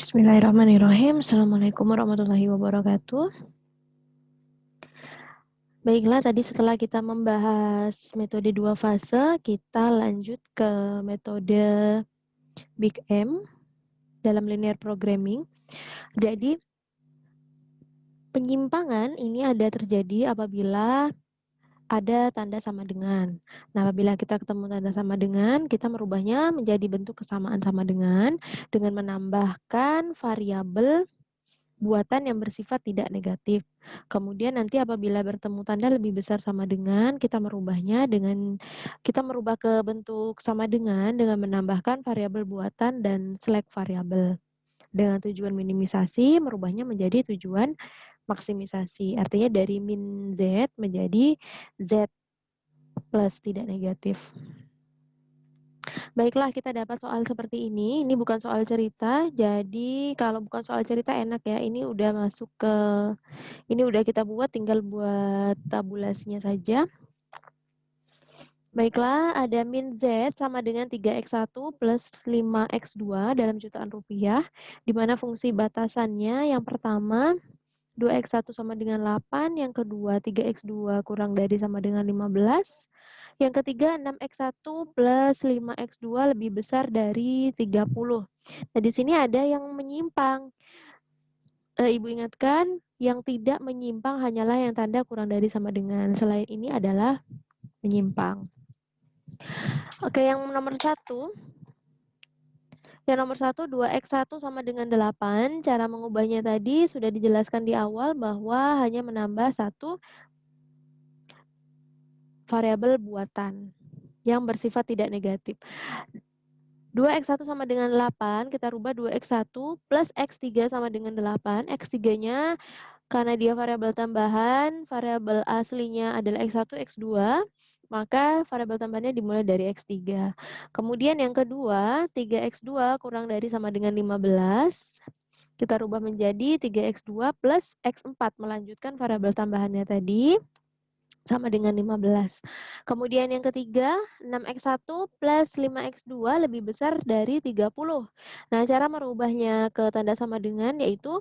Bismillahirrahmanirrahim. Assalamualaikum warahmatullahi wabarakatuh. Baiklah, tadi setelah kita membahas metode 2 fase, kita lanjut ke metode Big M dalam linear programming. Jadi, penyimpangan ini ada terjadi apabila ada tanda sama dengan. Nah, apabila kita ketemu tanda sama dengan, kita merubahnya menjadi bentuk kesamaan sama dengan menambahkan variabel buatan yang bersifat tidak negatif. Kemudian nanti apabila bertemu tanda lebih besar sama dengan, kita merubahnya kita merubah ke bentuk sama dengan menambahkan variabel buatan dan select variabel. Dengan tujuan minimisasi, merubahnya menjadi tujuan maksimisasi. Artinya dari min Z menjadi Z plus tidak negatif. Baiklah, kita dapat soal seperti ini. Ini bukan soal cerita, jadi kalau bukan soal cerita enak ya. Ini udah kita buat, tinggal buat tabulasinya saja. Baiklah, ada min Z sama dengan 3x1 plus 5x2 dalam jutaan rupiah, di mana fungsi batasannya yang pertama 2x1 sama dengan 8, yang kedua 3x2 kurang dari sama dengan 15, yang ketiga 6x1 plus 5x2 lebih besar dari 30. Nah, di sini ada yang menyimpang. Ibu ingatkan, yang tidak menyimpang hanyalah yang tanda kurang dari sama dengan. Selain ini adalah menyimpang. Oke, yang nomor 1. Yang nomor 1, 2x1 sama dengan 8. Cara mengubahnya tadi sudah dijelaskan di awal bahwa hanya menambah satu variabel buatan yang bersifat tidak negatif. 2x1 sama dengan 8, kita rubah 2x1 plus x3 sama dengan 8. X3-nya karena dia variabel tambahan, variabel aslinya adalah x1, x2, maka variabel tambahannya dimulai dari x3. Kemudian yang kedua, 3x2 kurang dari sama dengan 15. Kita rubah menjadi 3x2 plus x4, melanjutkan variabel tambahannya tadi sama dengan 15. Kemudian yang ketiga, 6x1 plus 5x2 lebih besar dari 30. Nah, cara merubahnya ke tanda sama dengan yaitu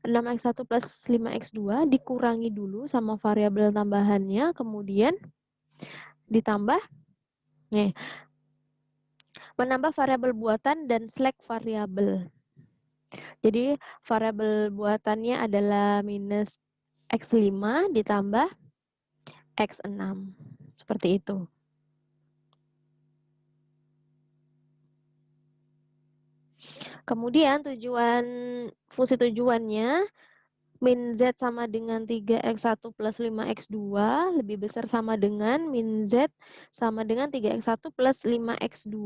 6x1 plus 5x2 dikurangi dulu sama variabel tambahannya, kemudian ditambah menambah variabel buatan dan select variabel. Jadi variabel buatannya adalah minus x5 ditambah x6. Seperti itu. Kemudian fungsi tujuannya min Z sama dengan 3x1 plus 5x2 lebih besar sama dengan min Z sama dengan 3x1 plus 5x2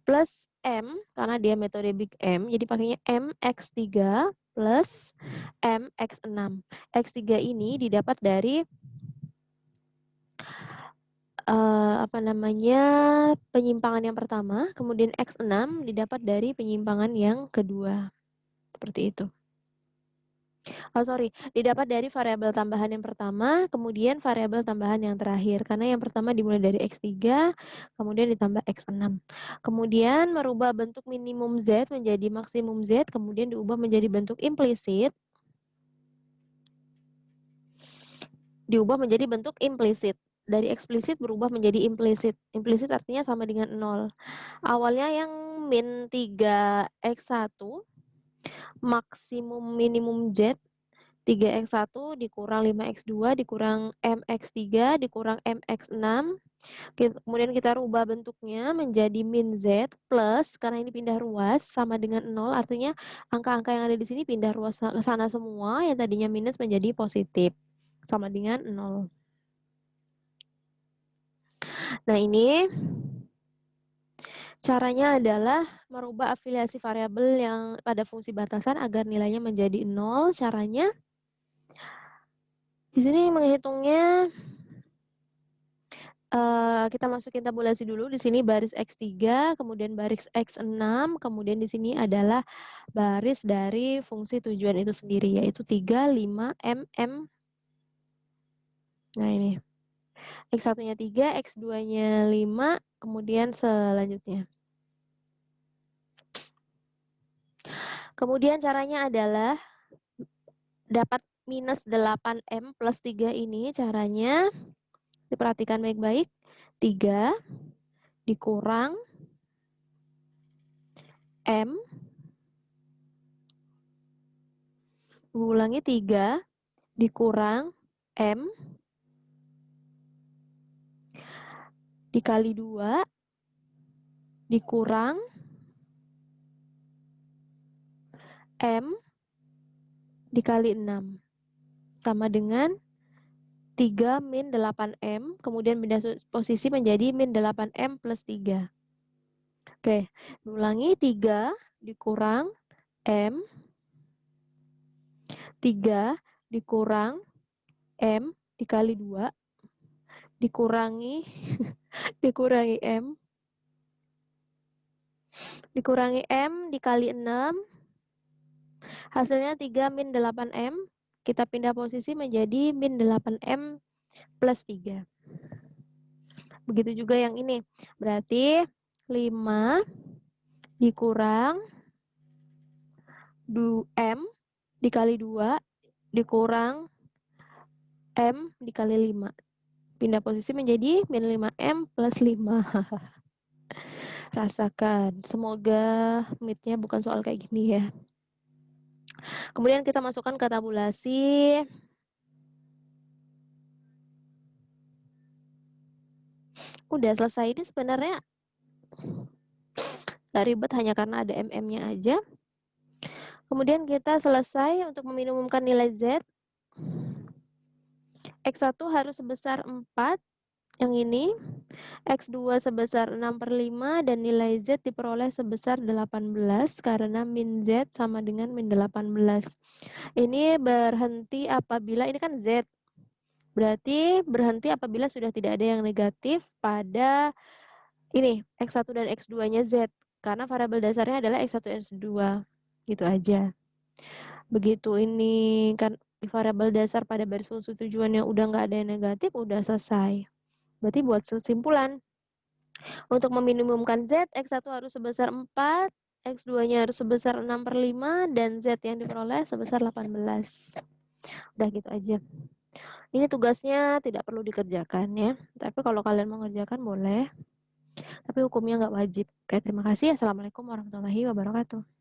plus M, karena dia metode Big M, jadi pakainya MX3 plus MX6. X3 ini didapat dari penyimpangan yang pertama, kemudian X6 didapat dari penyimpangan yang kedua. Seperti itu. Didapat dari variabel tambahan yang pertama, kemudian variabel tambahan yang terakhir. Karena yang pertama dimulai dari X3, kemudian ditambah X6. Kemudian merubah bentuk minimum Z menjadi maksimum Z, kemudian diubah menjadi bentuk implisit. Dari eksplisit berubah menjadi implisit. Implisit artinya sama dengan 0. Awalnya yang min 3x1, maksimum minimum Z, 3x1 dikurang 5x2 dikurang mx3 dikurang mx6. Kemudian kita rubah bentuknya menjadi min Z plus, karena ini pindah ruas, sama dengan 0. Artinya angka-angka yang ada di sini pindah ruas ke sana semua, yang tadinya minus menjadi positif. Sama dengan 0. Nah, ini caranya adalah merubah afiliasi variabel yang pada fungsi batasan agar nilainya menjadi 0. Caranya di sini menghitungnya kita masukin tabulasi dulu. Di sini baris X3, kemudian baris X6, kemudian di sini adalah baris dari fungsi tujuan itu sendiri, yaitu 3, 5, M. Nah, ini. X1-nya 3, X2-nya 5, kemudian selanjutnya. Kemudian caranya adalah dapat minus 8M plus 3 ini caranya diperhatikan baik-baik. 3 dikurang M, ulangi 3 dikurang M dikali 2 dikurang M dikali 6 sama dengan 3 min 8M, kemudian pindah posisi menjadi min 8M plus 3. Oke, ulangi 3 dikurang M, 3 dikurang M dikali 2, dikurangi dikurangi M, dikurangi M dikali 6, hasilnya 3 min 8M, kita pindah posisi menjadi min 8M plus 3. Begitu juga yang ini. Berarti 5 dikurang M dikali 2 dikurang M dikali 5. Pindah posisi menjadi min 5M plus 5. Rasakan. Semoga mitnya bukan soal kayak gini ya. Kemudian kita masukkan ke tabulasi. Udah selesai. Ini sebenarnya gak ribet, hanya karena ada MM-nya aja. Kemudian kita selesai untuk meminimumkan nilai Z. X1 harus sebesar 4, yang ini. X2 sebesar 6/5 dan nilai Z diperoleh sebesar 18 karena min Z sama dengan min 18. Ini berhenti apabila, ini kan Z. Berarti berhenti apabila sudah tidak ada yang negatif pada ini X1 dan X2-nya Z. Karena variabel dasarnya adalah X1 dan X2. Gitu aja. Begitu ini kan variabel dasar pada baris fungsi tujuannya udah nggak ada yang negatif, udah selesai. Berarti buat kesimpulan, untuk meminimumkan Z, X1 harus sebesar 4, X2-nya harus sebesar 6/5, dan Z yang diperoleh sebesar 18. Udah gitu aja. Ini tugasnya tidak perlu dikerjakan ya. Tapi kalau kalian mau ngerjakan boleh. Tapi hukumnya nggak wajib. Oke, terima kasih. Assalamualaikum warahmatullahi wabarakatuh.